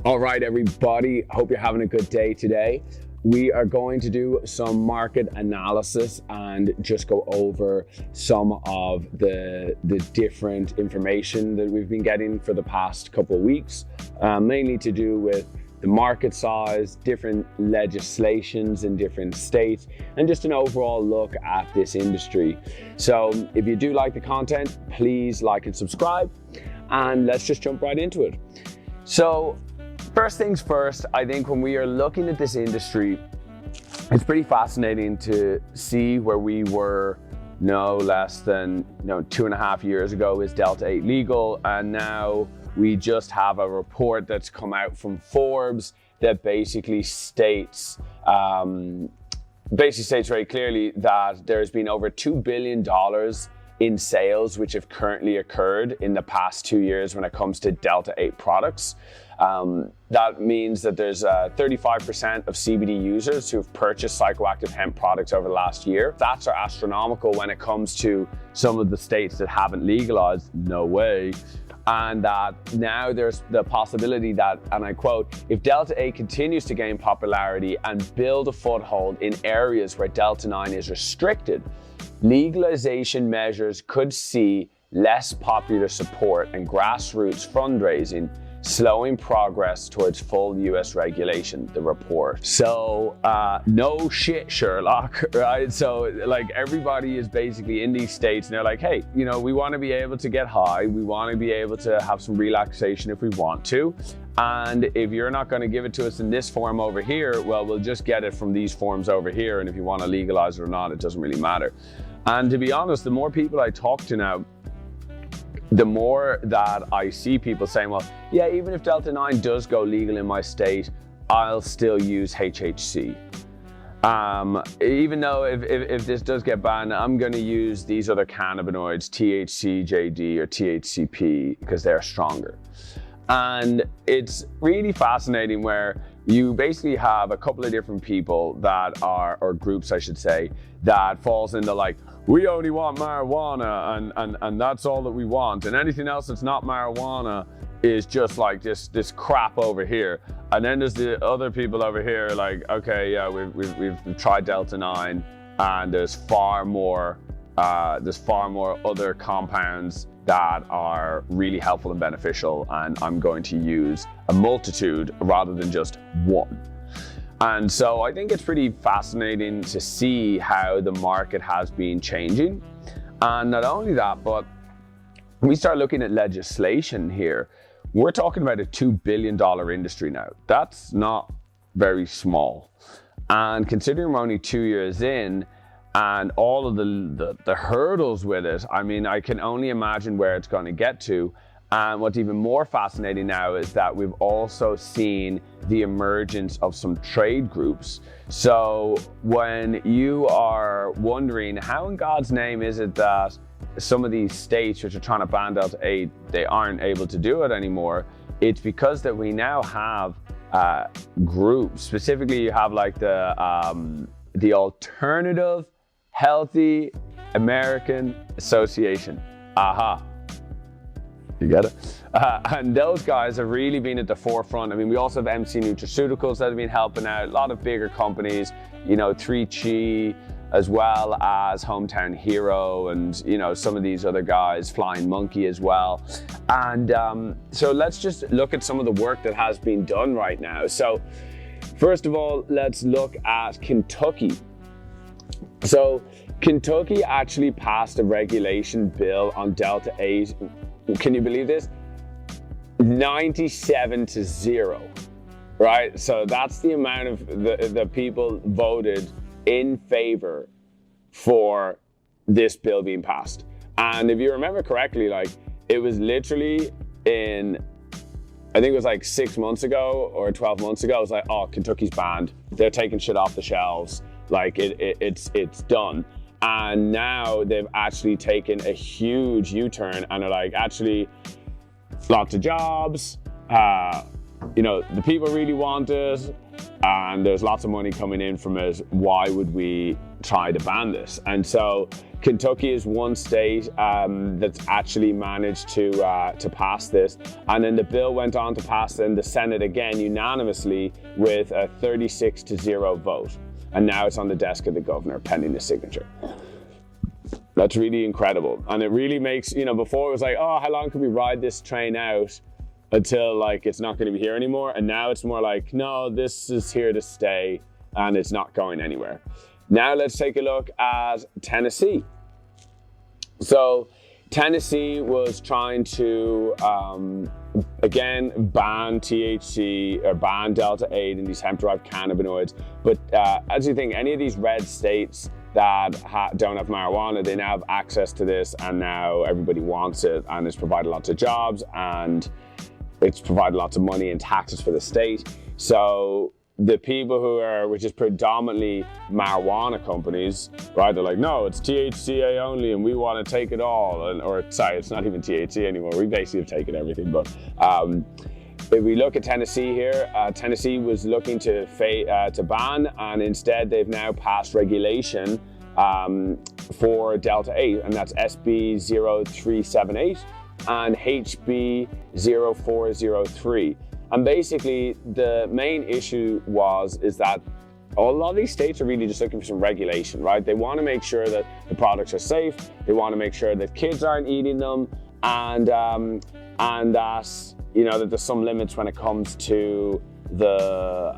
All right, everybody, hope you're having a good day today. We are going to do some market analysis and just go over some of the different information that we've been getting for the past couple of weeks, mainly to do with the market size, different legislations in different states, and just an overall look at this industry. So if you do like the content, please like and subscribe, and let's just jump right into it. So first things first, I think when we are looking at this industry, it's pretty fascinating to see where we were no less than 2.5 years ago is Delta-8 legal, and now we just have a report that's come out from Forbes that basically states very clearly that there's been over $2 billion in sales which have currently occurred in the past 2 years when it comes to Delta-8 products. That means that there's 35% of CBD users who've purchased psychoactive hemp products over the last year. Stats are astronomical when it comes to some of the states that haven't legalized, no way. And that now there's the possibility that, and I quote, if Delta-8 continues to gain popularity and build a foothold in areas where Delta-9 is restricted, legalization measures could see less popular support and grassroots fundraising, slowing progress towards full US regulation, the report. So no shit, Sherlock, right? So like everybody is basically in these states and they're like, hey, we want to be able to get high. We want to be able to have some relaxation if we want to. And if you're not going to give it to us in this form over here, well, we'll just get it from these forms over here. And if you want to legalize it or not, it doesn't really matter. And to be honest, the more people I talk to now, the more that I see people saying, well, yeah, even if Delta-9 does go legal in my state, I'll still use HHC. Even though if this does get banned, I'm going to use these other cannabinoids, THC, JD, or THCP, because they're stronger. And it's really fascinating where you basically have a couple of different people that are, or groups I should say, that falls into like, we only want marijuana and that's all that we want. And anything else that's not marijuana is just like this crap over here. And then there's the other people over here like, okay, yeah, we've tried Delta-9 and there's far more other compounds that are really helpful and beneficial, and I'm going to use a multitude rather than just one. And so I think it's pretty fascinating to see how the market has been changing. And not only that, but when we start looking at legislation here, we're talking about a $2 billion industry now. That's not very small. And considering we're only 2 years in, and all of the hurdles with it, I mean, I can only imagine where it's going to get to. And what's even more fascinating now is that we've also seen the emergence of some trade groups. So when you are wondering how in God's name is it that some of these states which are trying to ban Delta-8, they aren't able to do it anymore, it's because that we now have groups. Specifically, you have like the Alternative Healthy American Association. Aha. You get it? And those guys have really been at the forefront. I mean, we also have MC Nutraceuticals that have been helping out, a lot of bigger companies, 3Chi, as well as Hometown Hero and, some of these other guys, Flying Monkey as well. And so let's just look at some of the work that has been done right now. So first of all, let's look at Kentucky. So Kentucky actually passed a regulation bill on Delta-8. Can you believe this? 97-0, right? So that's the amount of the people voted in favor for this bill being passed. And if you remember correctly, like it was literally in, I think it was like 6 months ago or 12 months ago, it was like, oh, Kentucky's banned. They're taking shit off the shelves. Like it's done. And now they've actually taken a huge U-turn and are like, actually, lots of jobs, the people really want it, and there's lots of money coming in from it. Why would we try to ban this? And so Kentucky is one state that's actually managed to pass this, and then the bill went on to pass in the Senate again unanimously with a 36-0 vote, and now it's on the desk of the governor pending the signature. That's really incredible, and it really makes, before it was like, oh, how long can we ride this train out until like it's not going to be here anymore, and now it's more like, no, this is here to stay and it's not going anywhere. Now let's take a look at Tennessee. So Tennessee was trying to, again, ban THC or ban Delta-8 in these hemp-derived cannabinoids. But as you think, any of these red states that don't have marijuana, they now have access to this, and now everybody wants it, and it's provided lots of jobs, and it's provided lots of money and taxes for the state. So the people which is predominantly marijuana companies, right? They're like, no, it's THCA only, and we want to take it all. It's not even THC anymore. We basically have taken everything. But if we look at Tennessee here, Tennessee was looking to ban, and instead they've now passed regulation for Delta-8, and that's SB 0378 and HB 0403. And basically, the main issue is that a lot of these states are really just looking for some regulation, right? They want to make sure that the products are safe. They want to make sure that kids aren't eating them, and that that there's some limits when it comes to the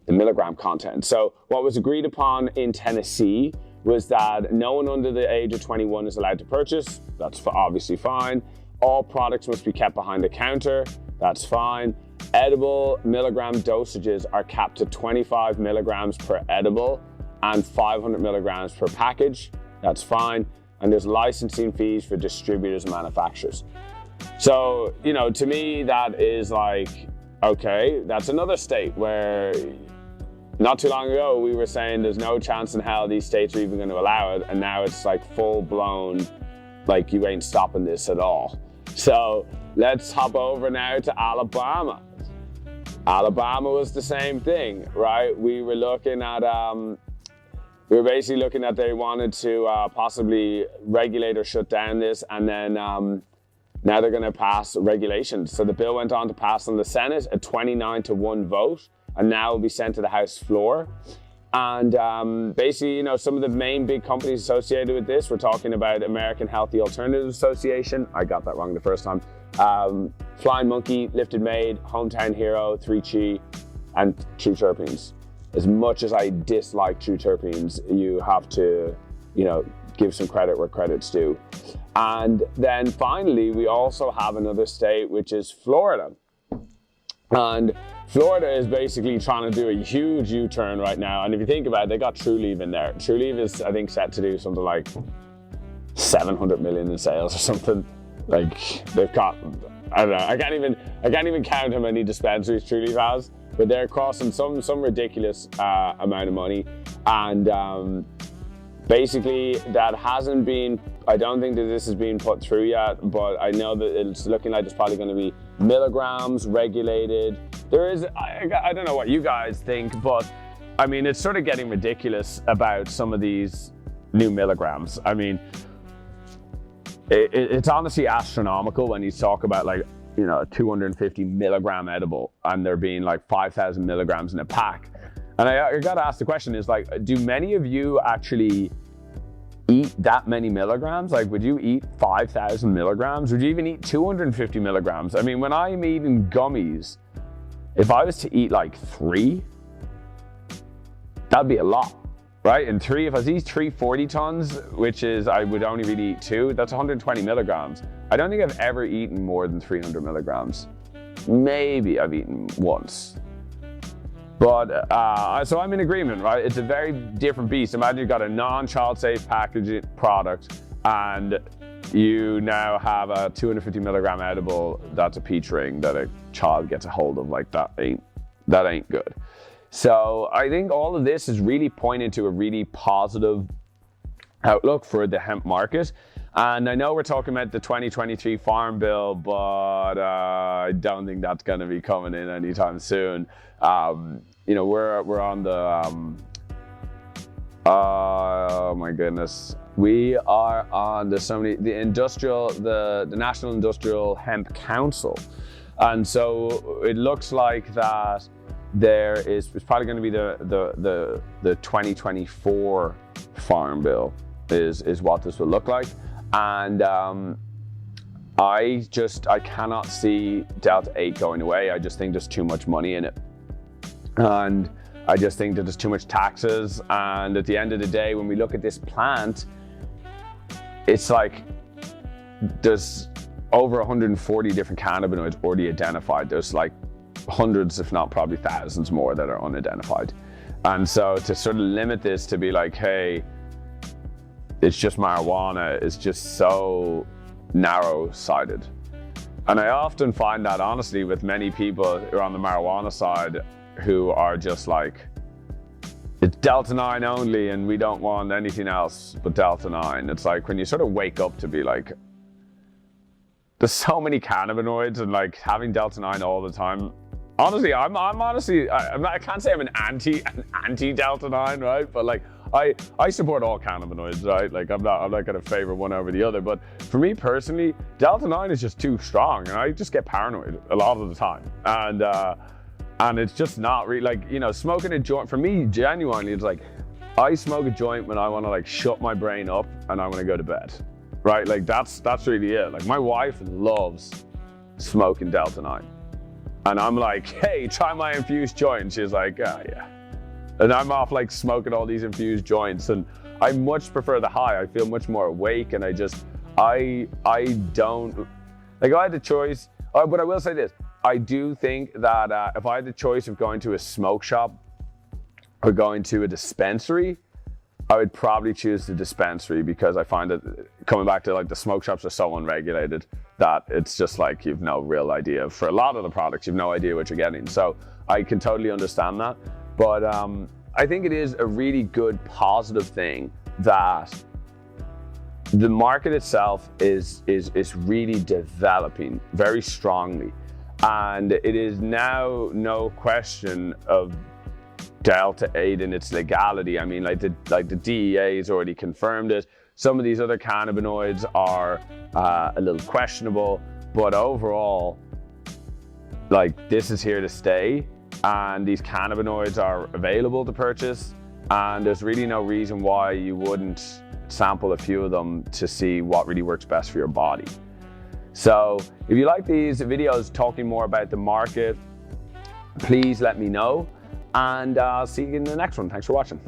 milligram content. So what was agreed upon in Tennessee was that no one under the age of 21 is allowed to purchase. That's obviously fine. All products must be kept behind the counter. That's fine. Edible milligram dosages are capped to 25 milligrams per edible and 500 milligrams per package. That's fine. And there's licensing fees for distributors and manufacturers. So, to me, that is like, okay, that's another state where not too long ago we were saying there's no chance in hell these states are even going to allow it. And now it's like full blown, like you ain't stopping this at all. So let's hop over now to Alabama. Alabama was the same thing, right? We were looking at, basically looking at they wanted to possibly regulate or shut down this, and then now they're going to pass regulations. So the bill went on to pass on the Senate, a 29-1 vote, and now will be sent to the House floor. And basically, some of the main big companies associated with this, we're talking about American Healthy Alternatives Association. I got that wrong the first time. Flying Monkey, Lifted Made, Hometown Hero, 3Chi, and True Terpenes. As much as I dislike True Terpenes, you have to, give some credit where credit's due. And then finally, we also have another state, which is Florida. And Florida is basically trying to do a huge U-turn right now. And if you think about it, they got Trulieve in there. Trulieve is, I think, set to do something like 700 million in sales or something. Like they've got, I don't know, I can't even count how many dispensaries Trulieve has, but they're crossing some ridiculous amount of money. And basically that hasn't been, I don't think that this has been put through yet, but I know that it's looking like there's probably going to be milligrams regulated. There is, I don't know what you guys think, but I mean, it's sort of getting ridiculous about some of these new milligrams. I mean, it's honestly astronomical when you talk about like, 250 milligram edible and there being like 5,000 milligrams in a pack. And I got to ask the question is like, do many of you actually eat that many milligrams? Like, would you eat 5,000 milligrams? Would you even eat 250 milligrams? I mean, when I'm eating gummies, if I was to eat like 3, that'd be a lot, right? And 3, if I was eat 3 40 tons, which is, I would only really eat 2, that's 120 milligrams. I don't think I've ever eaten more than 300 milligrams. Maybe I've eaten once. But, so I'm in agreement, right? It's a very different beast. Imagine you've got a non-child safe packaging product and you now have a 250 milligram edible that's a peach ring that a child gets a hold of. Like that ain't good. So I think all of this is really pointing to a really positive outlook for the hemp market. And I know we're talking about the 2023 Farm Bill, but I don't think that's going to be coming in anytime soon. You know, we're on the oh my goodness, we are on the National Industrial Hemp Council, and so it looks like that it's probably going to be the 2024 Farm Bill is what this will look like. And I cannot see Delta-8 going away. I just think there's too much money in it. And I just think that there's too much taxes. And at the end of the day, when we look at this plant, it's like there's over 140 different cannabinoids already identified. There's like hundreds, if not probably thousands more that are unidentified. And so to sort of limit this to be like, hey, it's just marijuana, is just so narrow-sighted. And I often find that, honestly, with many people who are on the marijuana side who are just like, it's Delta-9 only and we don't want anything else but Delta-9. It's like when you sort of wake up to be like, there's so many cannabinoids, and like having Delta-9 all the time. Honestly, I can't say I'm an anti Delta-9, right? But like, I support all cannabinoids, right? Like I'm not gonna favor one over the other. But for me personally, Delta-9 is just too strong, and I just get paranoid a lot of the time. And it's just not really, like, you know, smoking a joint for me, genuinely, it's like I smoke a joint when I want to like shut my brain up and I want to go to bed, right? Like that's really it. Like my wife loves smoking Delta-9. And I'm like, hey, try my infused joint. And she's like, oh, yeah. And I'm off like smoking all these infused joints. And I much prefer the high. I feel much more awake. And I don't, like, if I had the choice, but I will say this. I do think that if I had the choice of going to a smoke shop or going to a dispensary, I would probably choose the dispensary, because I find that coming back to like the smoke shops are so unregulated that it's just like you've no real idea. For a lot of the products, you've no idea what you're getting. So I can totally understand that. But I think it is a really good positive thing that the market itself is really developing very strongly. And it is now no question of Delta-8 and its legality. I mean, like the DEA has already confirmed it. Some of these other cannabinoids are a little questionable, but overall, like, this is here to stay, and these cannabinoids are available to purchase, and there's really no reason why you wouldn't sample a few of them to see what really works best for your body. So if you like these videos talking more about the market, please let me know, and I'll see you in the next one. Thanks for watching.